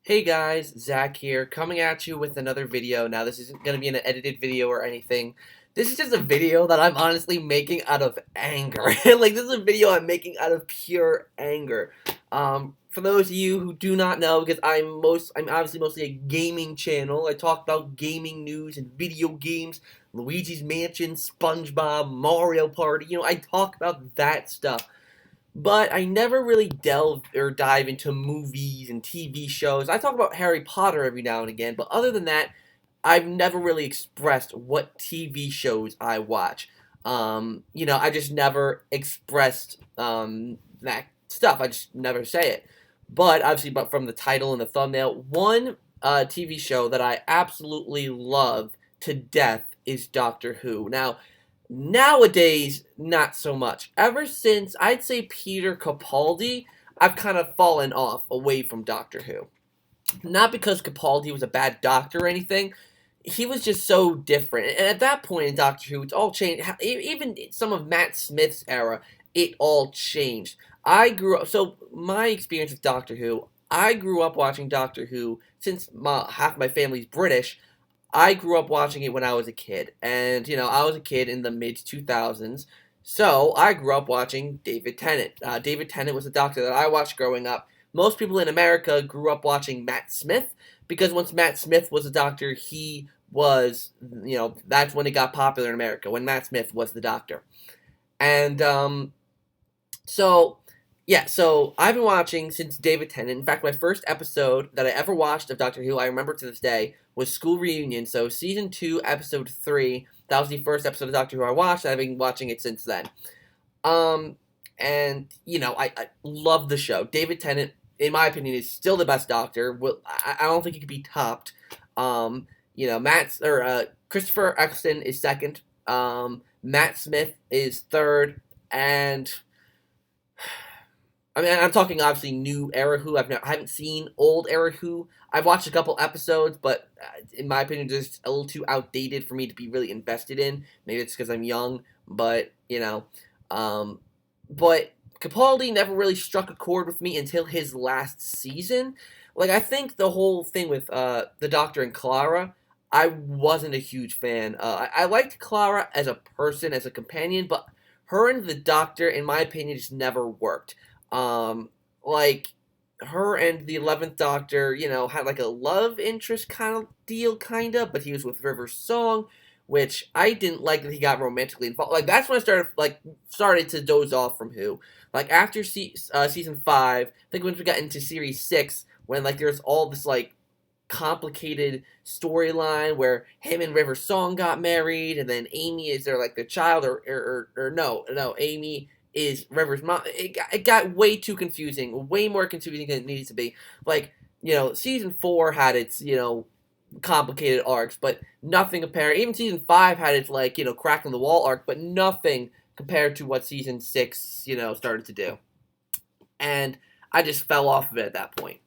Hey guys, Zach here, coming at you with another video. Now, this isn't going to be an edited video or anything. This is just a video that I'm honestly making out of anger. Like, this is a video I'm making out of pure anger. For those of you who do not know, because I'm obviously mostly a gaming channel. I talk about gaming news and video games, Luigi's Mansion, SpongeBob, Mario Party. I talk about that stuff. But I never really delve or dive into movies and TV shows. I talk about Harry Potter every now and again, but other than that, I've never really expressed what TV shows I watch. I just never expressed that stuff. I just never say it. But from the title and the thumbnail, one TV show that I absolutely love to death is Doctor Who. Now, nowadays, not so much. Ever since, I'd say Peter Capaldi, I've kind of fallen off away from Doctor Who. Not because Capaldi was a bad doctor or anything. He was just so different. And at that point in Doctor Who, it's all changed. Even some of Matt Smith's era, it all changed. So my experience with Doctor Who, I grew up watching Doctor Who since half my family's British. I grew up watching it when I was a kid, and I was a kid in the mid 2000s, so I grew up watching David Tennant. David Tennant was a doctor that I watched growing up. Most people in America grew up watching Matt Smith because once Matt Smith was a doctor, he was, that's when it got popular in America, when Matt Smith was the doctor. And so yeah, so I've been watching since David Tennant. In fact, my first episode that I ever watched of Doctor Who, I remember to this day, was School Reunion. So season 2, episode 3. That was the first episode of Doctor Who I watched, and I've been watching it since then. I love the show. David Tennant, in my opinion, is still the best Doctor. I don't think he could be topped. Christopher Eccleston is second. Matt Smith is third, and I'm talking obviously new era Who. I haven't seen old era Who. I've watched a couple episodes, but in my opinion, just a little too outdated for me to be really invested in. Maybe it's because I'm young, but but Capaldi never really struck a chord with me until his last season. Like, I think the whole thing with the Doctor and Clara, I wasn't a huge fan. I liked Clara as a person, as a companion, but her and the Doctor, in my opinion, just never worked. Like, her and the 11th Doctor, had like a love interest kind of deal, but he was with River's Song, which I didn't like that he got romantically involved. Like, that's when I started to doze off from Who. Like, after season 5, I think once we got into series 6, when, like, there's all this, like, complicated storyline where him and River's Song got married, and then Amy is their, like, their child, or no, Amy is River's mom. It got way too confusing, way more confusing than it needed to be. Like, season 4 had its, complicated arcs, but nothing compared. Even season 5 had its, like, crack in the wall arc, but nothing compared to what season 6, started to do. And I just fell off of it at that point.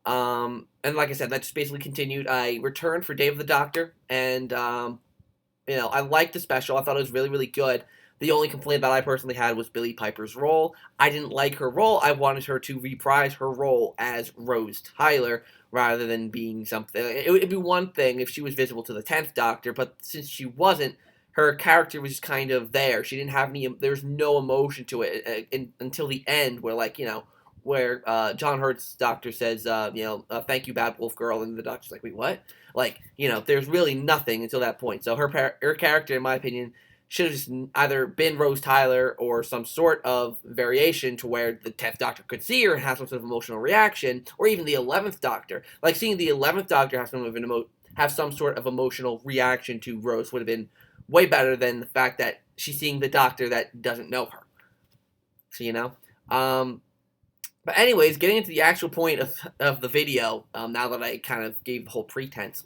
And like I said, that just basically continued. I returned for Day of the Doctor, and, I liked the special. I thought it was really, really good. The only complaint that I personally had was Billie Piper's role. I didn't like her role. I wanted her to reprise her role as Rose Tyler rather than being something. It would be one thing if she was visible to the 10th Doctor, but since she wasn't, her character was just kind of there. She didn't have any, there's no emotion to it until the end where John Hurt's Doctor says, thank you, Bad Wolf Girl, and the Doctor's like, wait, what? Like, there's really nothing until that point. So her character, in my opinion, should have just either been Rose Tyler or some sort of variation to where the 10th Doctor could see her and have some sort of emotional reaction, or even the 11th Doctor. Like, seeing the 11th Doctor have some sort of emotional reaction to Rose would have been way better than the fact that she's seeing the Doctor that doesn't know her. So, but anyways, getting into the actual point of the video, now that I kind of gave the whole pretense,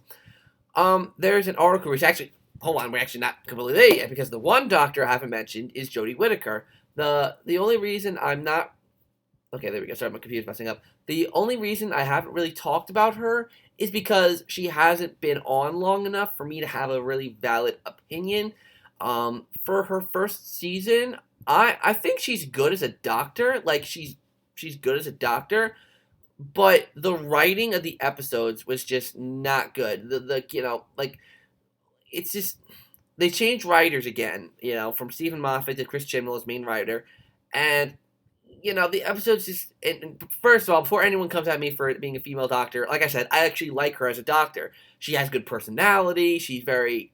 there's an article which actually, hold on, we're actually not completely there yet, because the one Doctor I haven't mentioned is Jodie Whittaker. The only reason I'm not... Okay, there we go. Sorry, I'm confused, messing up. The only reason I haven't really talked about her is because she hasn't been on long enough for me to have a really valid opinion. For her first season, I think she's good as a Doctor. Like, she's good as a Doctor, but the writing of the episodes was just not good. The like it's just they changed writers again, from Stephen Moffat to Chris Chibnall as main writer, and the episodes just. And first of all, before anyone comes at me for being a female doctor, like I said, I actually like her as a doctor. She has good personality. She's very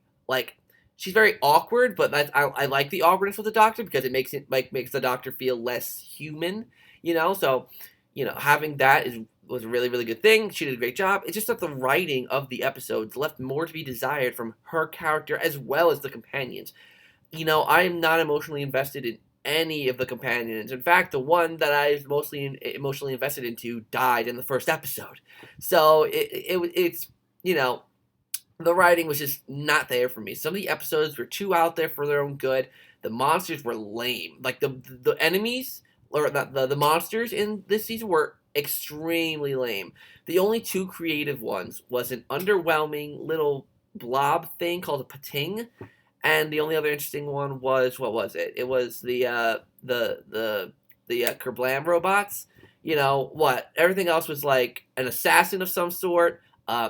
awkward, but I like the awkwardness with the doctor because it makes the doctor feel less human. So having that was a really, really good thing. She did a great job. It's just that the writing of the episodes left more to be desired from her character as well as the companions. I am not emotionally invested in any of the companions. In fact, the one that I was mostly emotionally invested into died in the first episode. So it's the writing was just not there for me. Some of the episodes were too out there for their own good. The monsters were lame. Like the enemies or the monsters in this season were extremely lame. The only two creative ones was an underwhelming little blob thing called a pating, and the only other interesting one was, what was it? It was the Kerblam robots. What? Everything else was like an assassin of some sort,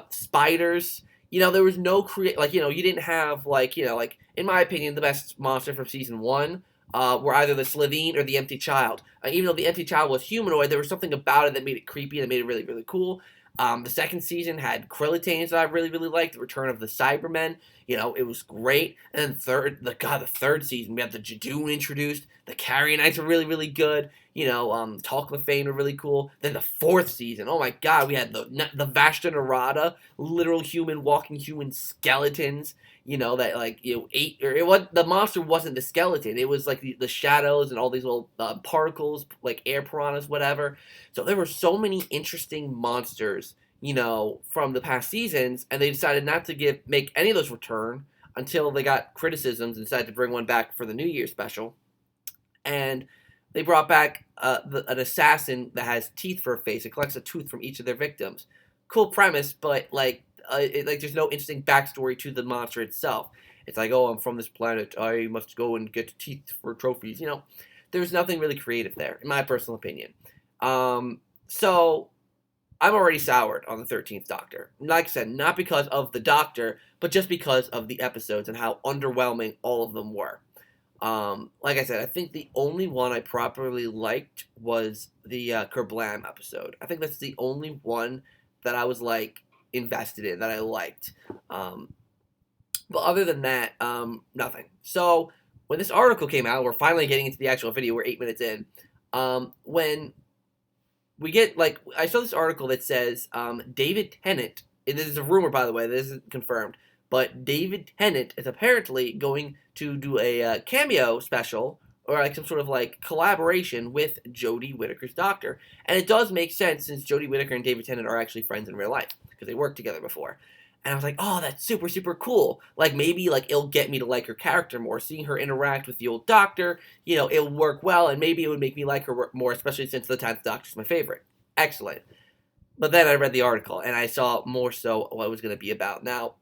spiders. There was no you didn't have like in my opinion, the best monster from season one were either the Slitheen or the Empty Child. Even though the Empty Child was humanoid, there was something about it that made it creepy and made it really, really cool. The second season had Krillitanes that I really, really liked. The Return of the Cybermen, it was great. And then the third season, we had the Jadoon introduced. The Carrionites were really, really good. Talclafane were really cool. Then the fourth season, oh my god, we had the Vashta Narada, literal walking human skeletons. That ate, or the monster wasn't the skeleton. It was like the shadows and all these little particles, like air piranhas, whatever. So there were so many interesting monsters, from the past seasons, and they decided not to make any of those return until they got criticisms and decided to bring one back for the New Year special. And they brought back an assassin that has teeth for a face. It collects a tooth from each of their victims. Cool premise, but there's no interesting backstory to the monster itself. It's like, oh, I'm from this planet. I must go and get teeth for trophies. There's nothing really creative there, in my personal opinion. So I'm already soured on the 13th Doctor. Like I said, not because of the Doctor, but just because of the episodes and how underwhelming all of them were. Like I said, I think the only one I properly liked was the Kerblam episode. I think that's the only one that I was invested in, that I liked. But other than that, nothing. So when this article came out, we're finally getting into the actual video. We're 8 minutes in. When we get I saw this article that says David Tennant. This is a rumor, by the way. This isn't confirmed. But David Tennant is apparently going to do a cameo special or some sort of collaboration with Jodie Whittaker's Doctor. And it does make sense since Jodie Whittaker and David Tennant are actually friends in real life because they worked together before. And I was like, oh, that's super, super cool. Maybe it'll get me to like her character more. Seeing her interact with the old Doctor, it'll work well, and maybe it would make me like her more, especially since the 10th Doctor's my favorite. Excellent. But then I read the article, and I saw more so what it was going to be about. Now,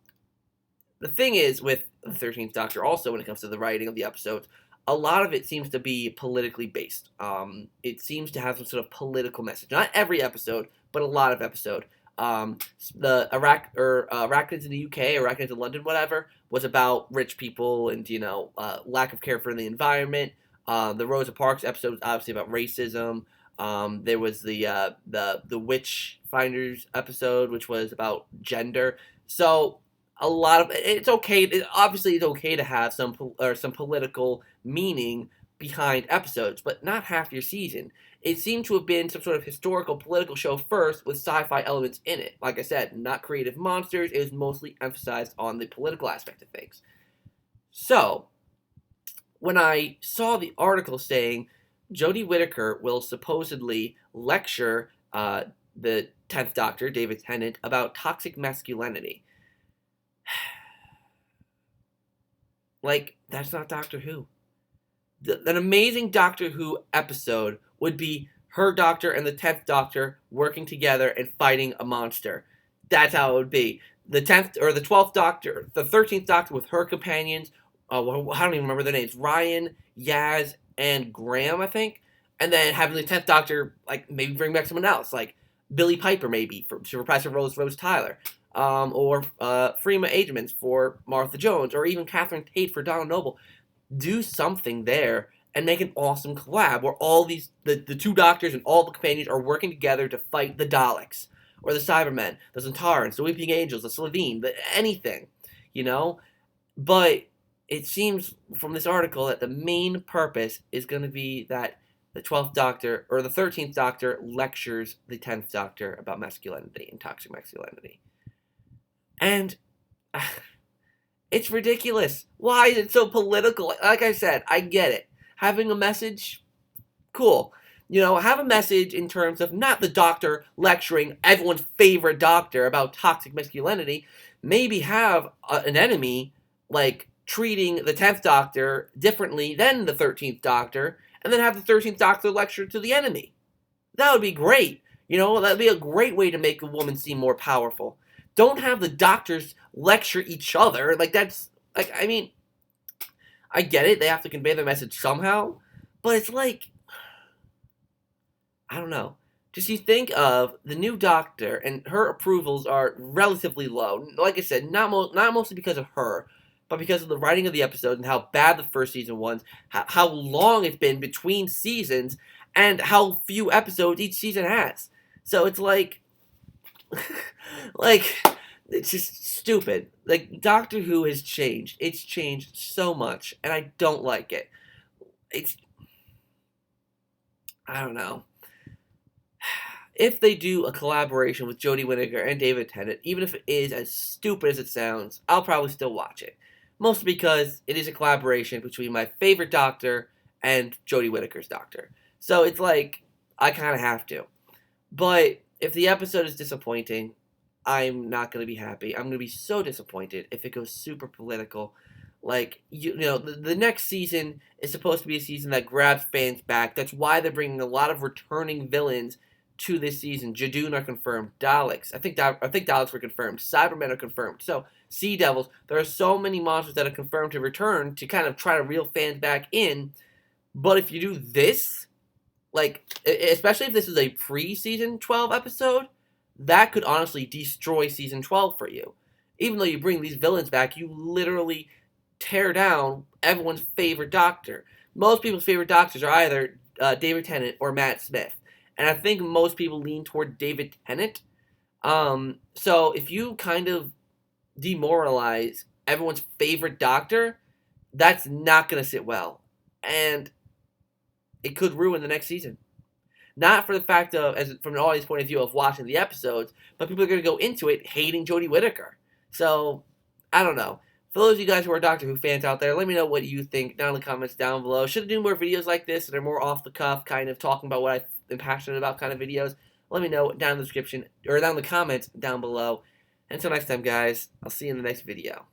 the thing is, with the 13th Doctor also, when it comes to the writing of the episodes, a lot of it seems to be politically based. It seems to have some sort of political message. Not every episode, but a lot of episode. The Arachnids in the UK, Arachnids in London, whatever, was about rich people and, lack of care for the environment. The Rosa Parks episode was obviously about racism. There was the Witch Finders episode, which was about gender. So a lot of it's okay. Obviously, it's okay to have some political meaning behind episodes, but not half your season. It seemed to have been some sort of historical political show first with sci-fi elements in it. Like I said, not creative monsters. It was mostly emphasized on the political aspect of things. So, when I saw the article saying Jodie Whittaker will supposedly lecture the 10th Doctor, David Tennant, about toxic masculinity. That's not Doctor Who. An amazing Doctor Who episode would be her Doctor and the 10th Doctor working together and fighting a monster. That's how it would be. The 10th or the 12th Doctor, the 13th Doctor with her companions. I don't even remember their names. Ryan, Yaz, and Graham, I think. And then having the 10th Doctor maybe bring back someone else, Billie Piper maybe to reprise her role as Rose Tyler, or Freema Agyeman for Martha Jones, or even Catherine Tate for Donald Noble. Do something there and make an awesome collab where all these the two doctors and all the companions are working together to fight the Daleks or the Cybermen, the Centaurans, the Weeping Angels, the Slovene, anything, you know. But it seems from this article that the main purpose is going to be that the 12th Doctor or the 13th Doctor lectures the 10th Doctor about masculinity and toxic masculinity. And it's ridiculous. Why is it so political? Like I said, I get it. Having a message, cool. You know, have a message in terms of not the Doctor lecturing everyone's favorite Doctor about toxic masculinity. Maybe have an enemy, like treating the 10th Doctor differently than the 13th Doctor, and then have the 13th Doctor lecture to the enemy. That would be great. You know, that would be a great way to make a woman seem more powerful. Don't have the Doctors lecture each other. Like, that's, like, I mean, I get it. They have to convey their message somehow. But it's like, I don't know. Just you think of the new Doctor, and her approvals are relatively low. Like I said, not mostly because of her, but because of the writing of the episode and how bad the first season was, how long it's been between seasons, and how few episodes each season has. So it's like, like, it's just stupid. Like, Doctor Who has changed. It's changed so much, and I don't like it. I don't know. If they do a collaboration with Jodie Whittaker and David Tennant, even if it is as stupid as it sounds, I'll probably still watch it. Mostly because it is a collaboration between my favorite Doctor and Jodie Whittaker's Doctor. So it's like, I kind of have to. But if the episode is disappointing, I'm not going to be happy. I'm going to be so disappointed if it goes super political. Like, you know, the next season is supposed to be a season that grabs fans back. That's why they're bringing a lot of returning villains to this season. Jadoon are confirmed. Daleks. I think Daleks were confirmed. Cybermen are confirmed. So, Sea Devils. There are so many monsters that are confirmed to return to kind of try to reel fans back in. But if you do this, like, especially if this is a pre-season 12 episode, that could honestly destroy season 12 for you. Even though you bring these villains back, you literally tear down everyone's favorite Doctor. Most people's favorite Doctors are either David Tennant or Matt Smith. And I think most people lean toward David Tennant. So if you kind of demoralize everyone's favorite Doctor, that's not going to sit well. And it could ruin the next season. Not for the fact of, as from an audience point of view of watching the episodes, but people are going to go into it hating Jodie Whittaker. So, I don't know. For those of you guys who are Doctor Who fans out there, let me know what you think down in the comments down below. Should I do more videos like this that are more off the cuff, kind of talking about what I'm passionate about kind of videos? Let me know down in the description, or down in the comments down below. Until next time, guys, I'll see you in the next video.